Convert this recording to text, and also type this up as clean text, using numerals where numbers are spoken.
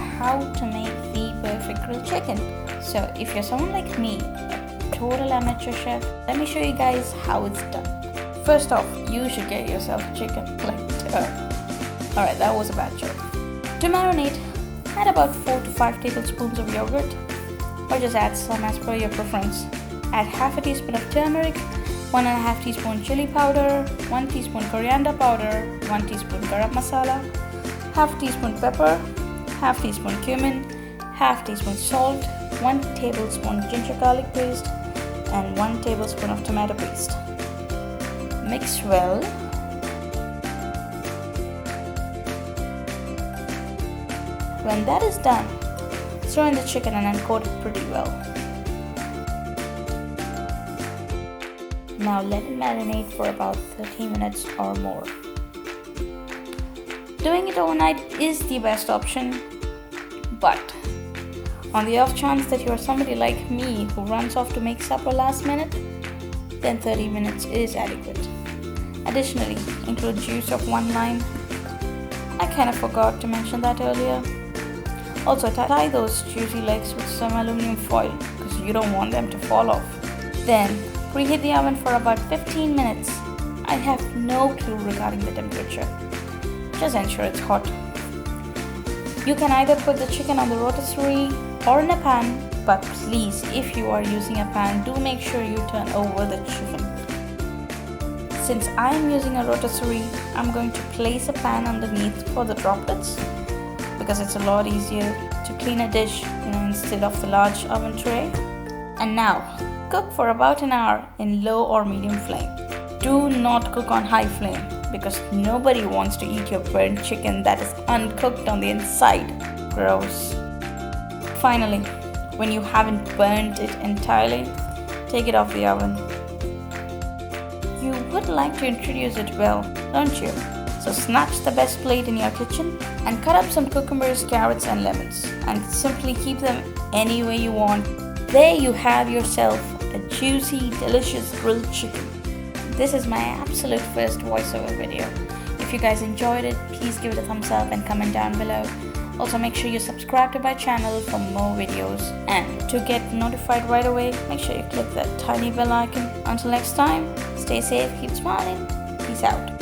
how to make the perfect grilled chicken. So if you're someone like me, a total amateur chef, let me show you guys how it's done. First off, you should get yourself a chicken. Alright, that was a bad joke. To marinate, add about 4 to 5 tablespoons of yogurt, or just add some as per your preference. Add half a teaspoon of turmeric, 1.5 teaspoon chili powder, 1 teaspoon coriander powder, 1 teaspoon garam masala, half teaspoon pepper, half teaspoon cumin, half teaspoon salt, 1 tablespoon ginger garlic paste, and 1 tablespoon of tomato paste. Mix well. When that is done, throw in the chicken and uncoat it pretty well. Now let it marinate for about 30 minutes or more. Doing it overnight is the best option, but on the off chance that you are somebody like me who runs off to make supper last minute, then 30 minutes is adequate. Additionally, include juice of 1 lime. I kind of forgot to mention that earlier. Also, tie those juicy legs with some aluminum foil because you don't want them to fall off. Then, preheat the oven for about 15 minutes. I have no clue regarding the temperature. Just ensure it's hot. You can either put the chicken on the rotisserie or in a pan, but please, if you are using a pan, do make sure you turn over the chicken. Since I am using a rotisserie, I'm going to place a pan underneath for the droplets, because it's a lot easier to clean a dish, instead of the large oven tray. And now, cook for about an hour in low or medium flame. Do not cook on high flame because nobody wants to eat your burnt chicken that is uncooked on the inside. Gross. Finally, when you haven't burnt it entirely, take it off the oven. You would like to introduce it well, don't you? So snatch the best plate in your kitchen and cut up some cucumbers, carrots and lemons and simply keep them any way you want. There you have yourself a juicy, delicious grilled chicken. This is my absolute first voiceover video. If you guys enjoyed it, please give it a thumbs up and comment down below. Also make sure you subscribe to my channel for more videos, and to get notified right away, make sure you click that tiny bell icon. Until next time, stay safe, keep smiling, peace out.